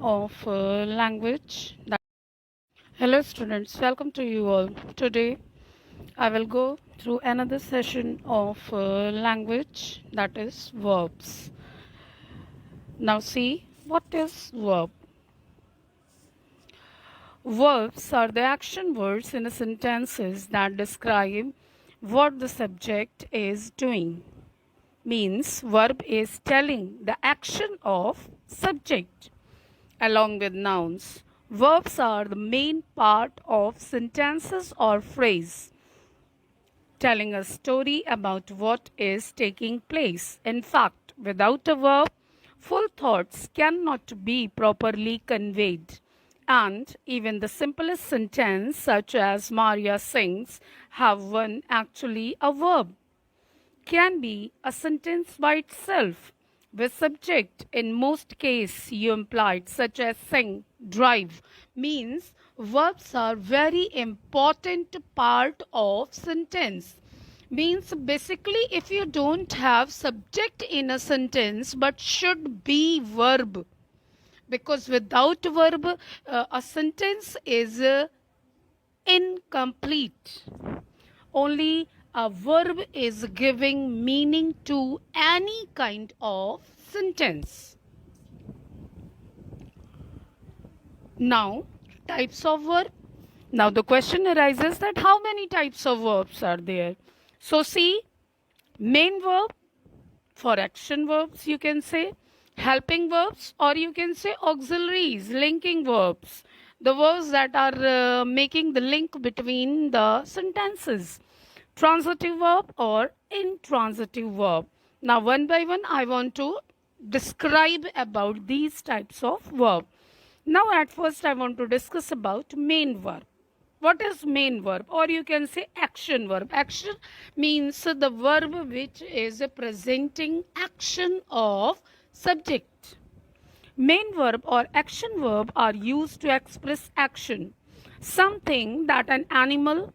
of language. Hello students, welcome to you all. Today I will go through another session of language, that is verbs. Now see, what is verb? Verbs are the action words in a sentences that describe what the subject is doing. Means verb is telling the action of subject. Along with nouns, verbs are the main part of sentences or phrase, telling a story about what is taking place. In fact, without a verb, full thoughts cannot be properly conveyed. And even the simplest sentence, such as Maria sings, have one actually a verb, can be a sentence by itself with subject in most cases you implied, such as sing, drive. Means verbs are very important part of sentence. Means basically if you don't have subject in a sentence but should be verb, because without verb a sentence is incomplete. Only a verb is giving meaning to any kind of sentence. Now, types of verb. Now the question arises that how many types of verbs are there? So see, main verb, for action verbs you can say, helping verbs, or you can say auxiliaries, linking verbs, the verbs that are making the link between the sentences, transitive verb or intransitive verb. Now one by one I want to describe about these types of verb. Now at first I want to discuss about main verb. What is main verb, or you can say action verb? Action means the verb which is presenting action of subject. Main verb or action verb are used to express action, something that an animal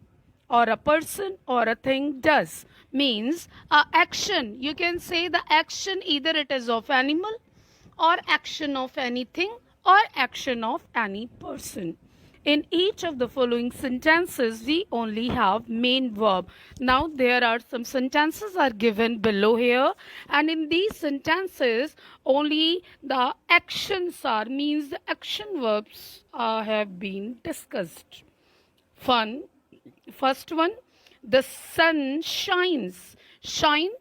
or a person or a thing does. Means action, you can say the action either it is of animal or action of anything or action of any person. In each of the following sentences, we only have main verb. Now, there are some sentences are given below here, and in these sentences, only the actions are, means the action verbs have been discussed. First one, the sun shines. Shine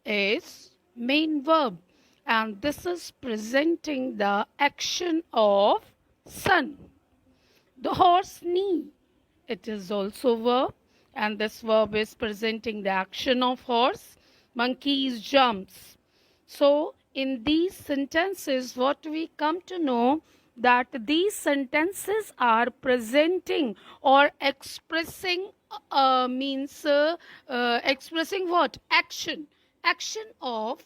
is main verb, and this is presenting the action of sun. The horse knee, it is also verb, and this verb is presenting the action of horse. Monkeys jumps. So in these sentences what we come to know, that these sentences are presenting or expressing expressing what? Action of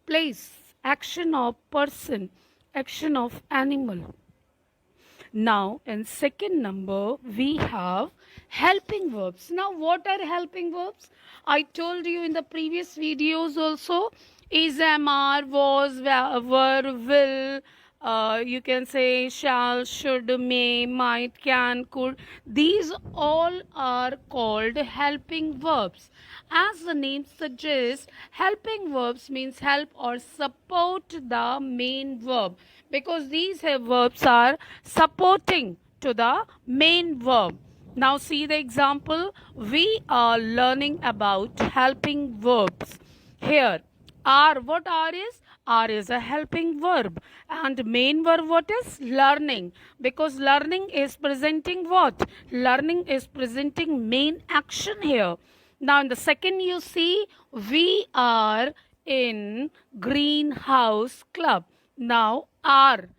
place, action of person, action of animal. Now, in second number, we have helping verbs. Now, what are helping verbs? I told you in the previous videos also, is, am, are, was, were, will, you can say shall, should, may, might, can, could. These all are called helping verbs. As the name suggests, helping verbs means help or support the main verb, because these verbs are supporting to the main verb. Now see the example. We are learning about helping verbs. Here, are, what are is? Are is a helping verb, and main verb what is? Learning, because learning is presenting what? Learning is presenting main action here. Now in the second you see, we are in greenhouse club. Now are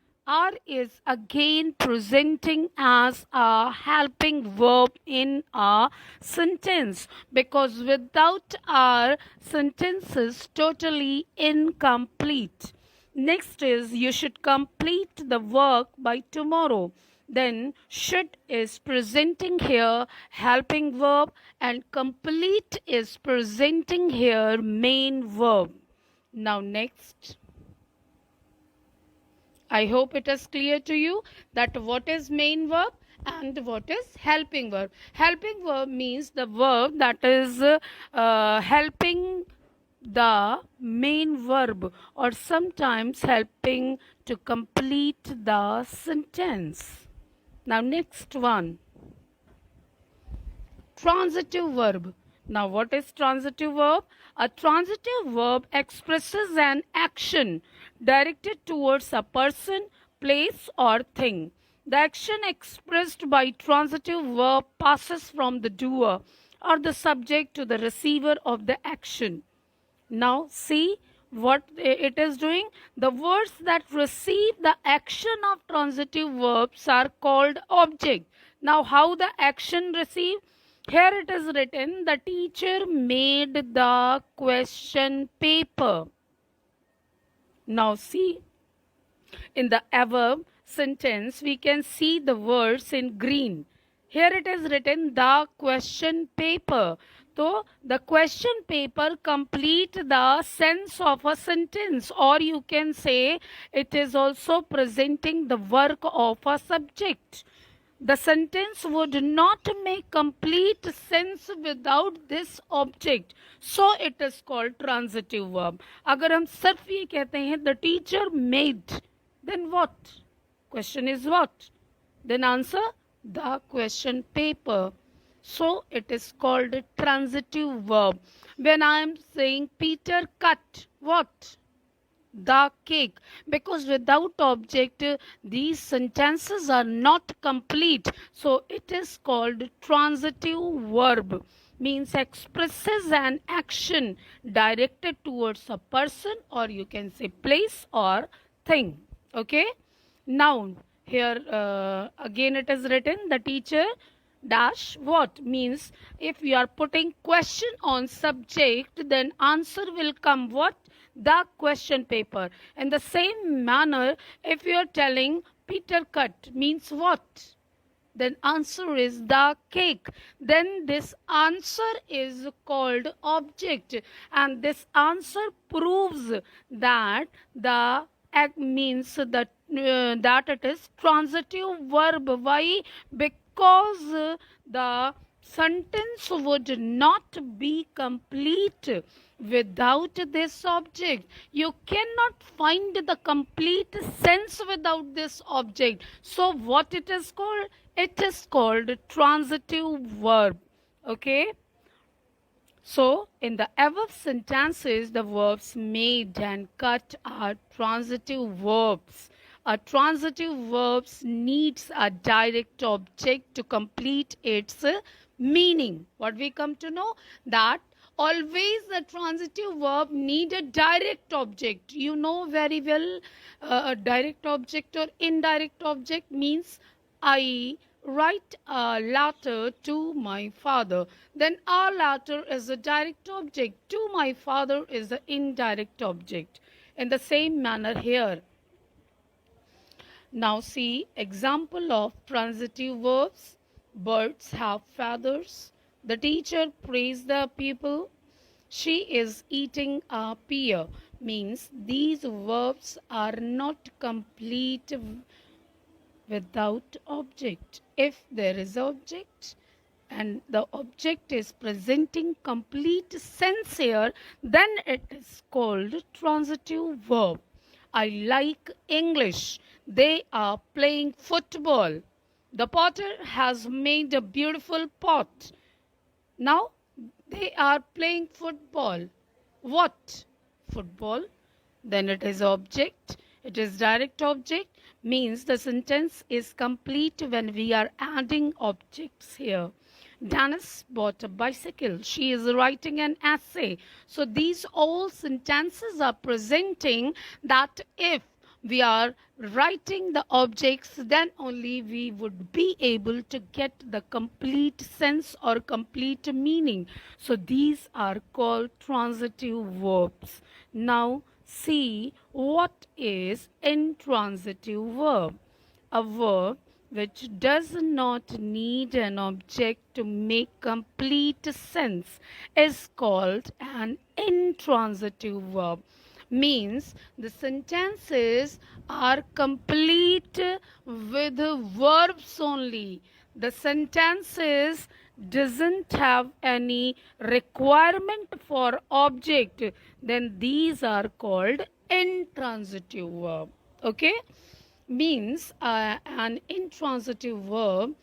is again presenting as a helping verb in a sentence, because without are, sentence is totally incomplete. Next is, you should complete the work by tomorrow. Then should is presenting here helping verb, and complete is presenting here main verb. Now next, I hope it is clear to you that what is main verb and what is helping verb. Helping verb means the verb that is helping the main verb or sometimes helping to complete the sentence. Now next one, transitive verb. Now what is transitive verb? A transitive verb expresses an action directed towards a person, place or thing. The action expressed by transitive verb passes from the doer or the subject to the receiver of the action. Now see what it is doing. The words that receive the action of transitive verbs are called object. Now how the action received? Here it is written, the teacher made the question paper. Now see, in the above sentence, we can see the words in green. Here it is written, the question paper. So, the question paper complete the sense of a sentence, or you can say it is also presenting the work of a subject. The sentence would not make complete sense without this object. So it is called transitive verb. अगर हम सिर्फ ये कहते हैं the teacher made, then what? Question is what? Then answer the question paper. So it is called a transitive verb. When I am saying Peter cut, what? The cake, because without object these sentences are not complete. So it is called transitive verb, means expresses an action directed towards a person, or you can say place or thing. Okay, noun. Here again it is written, the teacher dash what, means if you are putting question on subject, then answer will come what? The question paper. In the same manner, if you are telling Peter cut means what? Then answer is the cake. Then this answer is called object, and this answer proves that the act means that that it is transitive verb. Why? Because the sentence would not be complete without this object. You cannot find the complete sense without this object. So what it is called? It is called transitive verb. Okay. So, in the above sentences, the verbs made and cut are transitive verbs. A transitive verb needs a direct object to complete its meaning. What we come to know? That always the transitive verb need a direct object. You know very well a direct object or indirect object means I write a letter to my father. Then a letter is a direct object. To my father is the indirect object. In the same manner here. Now see example of transitive verbs. Birds have feathers. The teacher praised the pupil. She is eating a pear. Means these verbs are not complete without object. If there is object and the object is presenting complete sense here, then it is called transitive verb. I like English. They are playing football. The potter has made a beautiful pot. Now they are playing football. What? Football. Then it is object. It is direct object, means the sentence is complete when we are adding objects here. Janice bought a bicycle. She is writing an essay. So these all sentences are presenting that if we are writing the objects, then only we would be able to get the complete sense or complete meaning. So these are called transitive verbs. Now see what is intransitive verb. A verb which does not need an object to make complete sense is called an intransitive verb. Means the sentences are complete with verbs only. The sentences doesn't have any requirement for object, then these are called intransitive verb. Okay, means an intransitive verb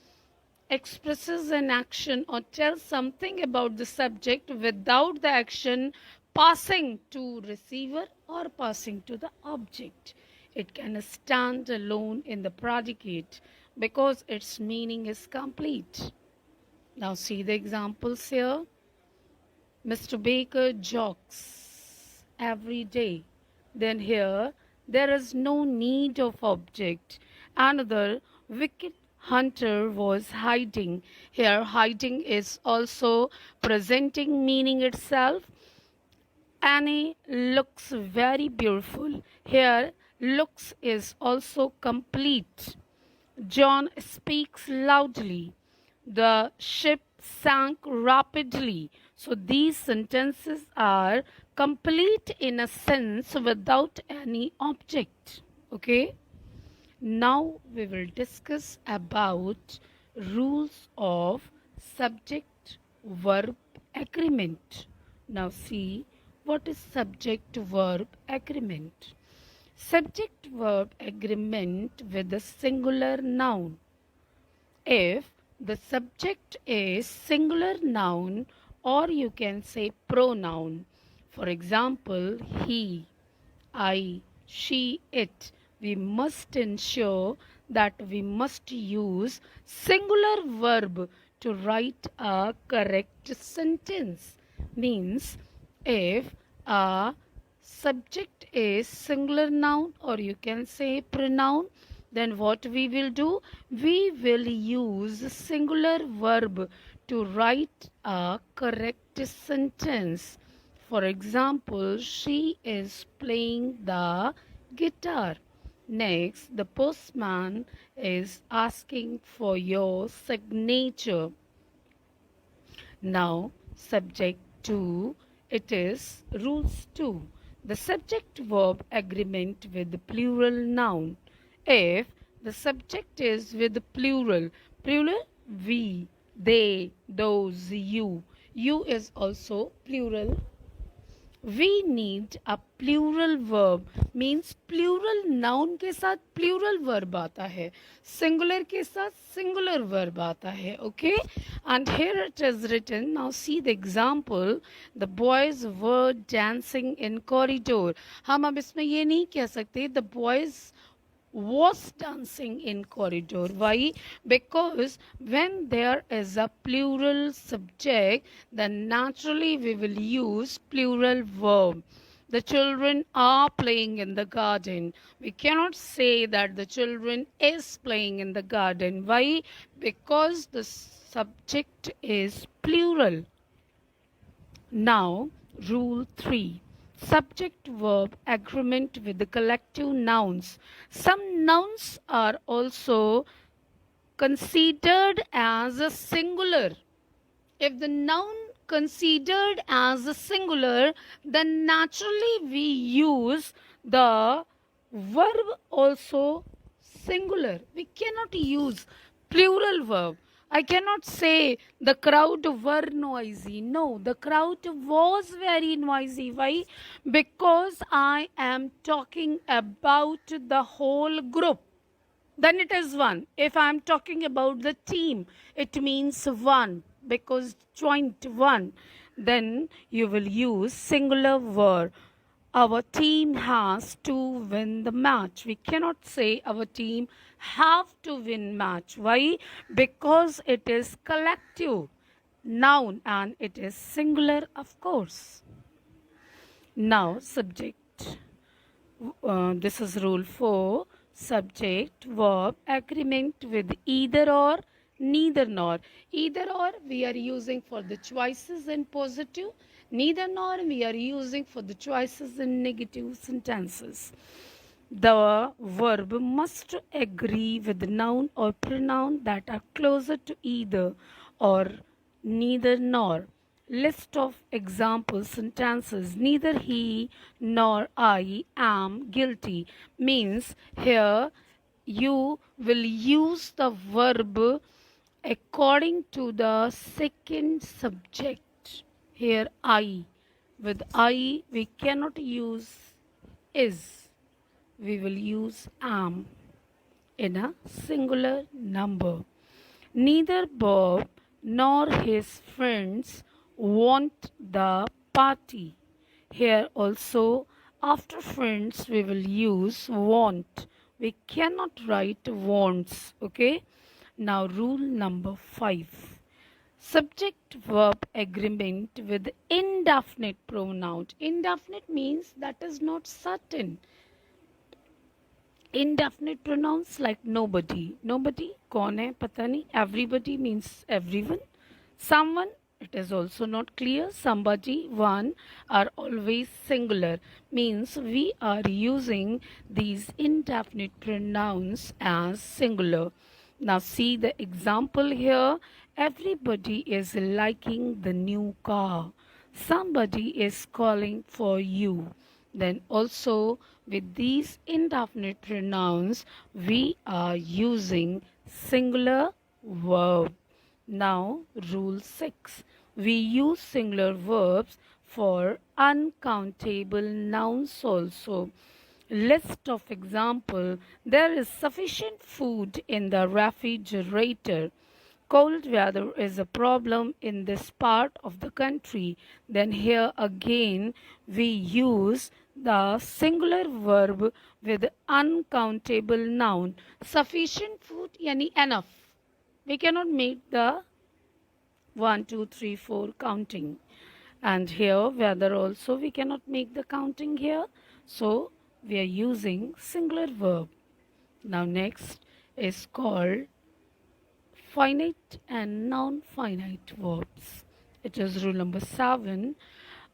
expresses an action or tells something about the subject without the action passing to receiver or passing to the object. It can stand alone in the predicate because its meaning is complete. Now see the examples here. Mr. Baker jogs every day. Then here there is no need of object. Another wicked hunter was hiding. Here hiding is also presenting meaning itself. Annie looks very beautiful. Here looks is also complete. John speaks loudly. The ship sank rapidly. So these sentences are complete in a sense without any object. Okay. Now we will discuss about rules of subject verb agreement. Now see what is subject verb agreement. Subject verb agreement with a singular noun. If the subject is singular noun, or you can say pronoun, for example, he, I, she, it, we must ensure that we must use singular verb to write a correct sentence. Means if a subject is singular noun, or you can say pronoun, then what we will do? We will use singular verb to write a correct sentence. For example, she is playing the guitar. Next, the postman is asking for your signature. Now, subject 2, it is rules 2. The subject verb agreement with the plural noun. If the subject is with the plural, we, they, those, you is also plural. We need a plural verb, means plural noun के साथ plural verb आता है, singular के साथ singular verb आता है. Okay, and here it is written. Now see the example. The boys were dancing in corridor. हम अब इसमें ये नहीं कह सकते the boys was dancing in corridor. Why? Because when there is a plural subject, then naturally we will use plural verb. The children are playing in the garden. We cannot say that the children is playing in the garden. Why? Because the subject is plural. Now, rule 3. Subject verb agreement with the collective nouns. Some nouns are also considered as a singular. If the noun considered as a singular, then naturally we use the verb also singular. We cannot use plural verb. I cannot say the crowd were noisy. No, the crowd was very noisy. Why? Because I am talking about the whole group. Then it is one. If I am talking about the team, it means one, because joint one. Then you will use singular verb. Our team has to win the match. We cannot say our team have to win match. Why? Because it is collective noun and it is singular, of course. Now subject. This is rule 4. Subject verb agreement with either or, neither nor. Either or we are using for the choices in positive, neither nor we are using for the choices in negative sentences. The verb must agree with the noun or pronoun that are closer to either or neither nor. list of example sentences. Neither he nor I am guilty means here you will use the verb according to the second subject. Here I. With I we cannot use is. We will use am in a singular number. Neither Bob nor his friends want the party. Here also, after friends, we will use want. We cannot write wants. Okay. Now, rule number 5. Subject verb agreement with indefinite pronoun. Indefinite means that is not certain. Indefinite pronouns like nobody. Nobody, kaun hai, pata nahi. Everybody means everyone. Someone, it is also not clear. Somebody, one are always singular. Means we are using these indefinite pronouns as singular. Now see the example here. Everybody is liking the new car. Somebody is calling for you. Then also with these indefinite pronouns we are using singular verb. Now rule 6. We use singular verbs for uncountable nouns also. List of example. There is sufficient food in the refrigerator. Cold weather is a problem in this part of the country. Then here again we use the singular verb with uncountable noun. Sufficient food yani enough. We cannot make the 1, 2, 3, 4 counting. And here weather also we cannot make the counting here. So we are using singular verb. Now next is called finite and non-finite verbs. It is rule number 7.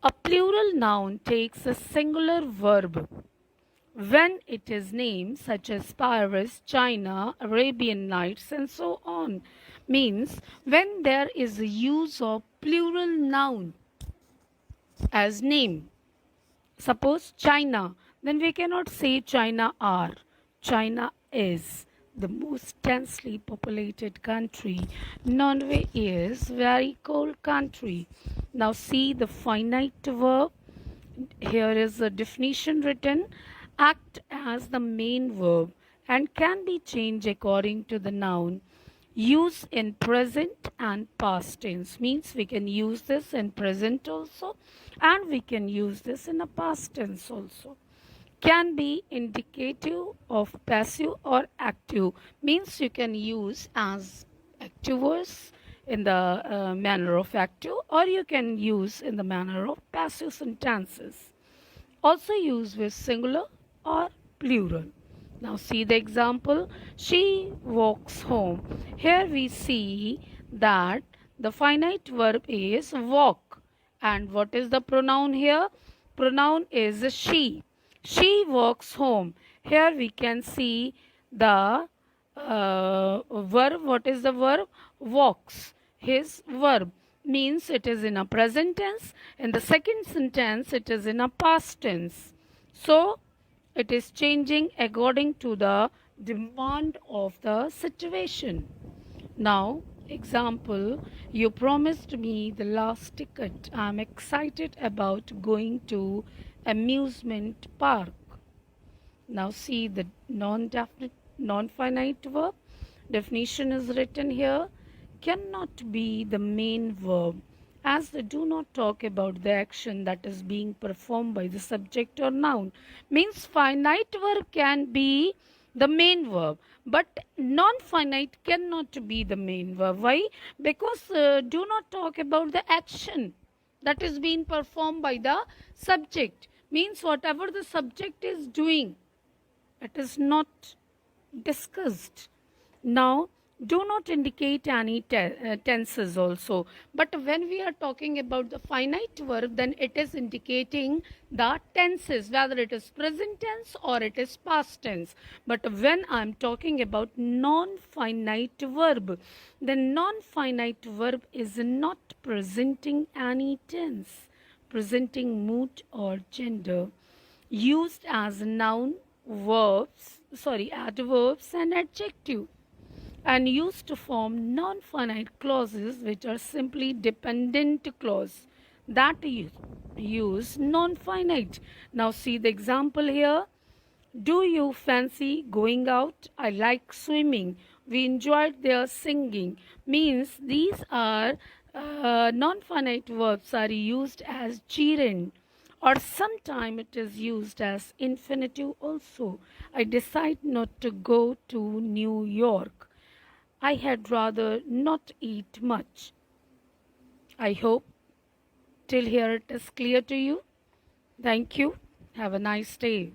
A plural noun takes a singular verb when it is named, such as Paris, China, Arabian Nights, and so on. Means when there is a use of plural noun as name. Suppose China, then we cannot say China are. China is the most densely populated country. Norway is very cold country. Now see the finite verb. Here is a definition written. Act as the main verb and can be changed according to the noun. Use in present and past tense means we can use this in present also and we can use this in a past tense also. Can be indicative of passive or active means you can use as active voice in the manner of active or you can use in the manner of passive sentences. Also used with singular or plural. Now see the example. She walks home. Here we see that the finite verb is walk. And what is the pronoun here? Pronoun is she. She walks home. Here we can see the verb. What is the verb? Walks. His verb means it is in a present tense. In the second sentence it is in a past tense. So it is changing according to the demand of the situation. Now, example, you promised me the last ticket. I am excited about going to amusement park. Now see the non-definite, non-finite verb. Definition is written here. Cannot be the main verb as they do not talk about the action that is being performed by the subject or noun. Means finite verb can be the main verb but non-finite cannot be the main verb. Why? Because do not talk about the action that is being performed by the subject. Means whatever the subject is doing, it is not discussed. Now do not indicate any tenses also. But when we are talking about the finite verb, then it is indicating the tenses, whether it is present tense or it is past tense. But when I am talking about non-finite verb, the non-finite verb is not presenting any tense, presenting mood or gender, used as noun, adverbs and adjective, and used to form non-finite clauses which are simply dependent clause that use non-finite. Now see the example here. Do you fancy going out? I like swimming. We enjoyed their singing. Means these are non-finite verbs are used as gerund, or sometime it is used as infinitive also. I decide not to go to New York. I had rather not eat much. I hope till here it is clear to you. Thank you. Have a nice day.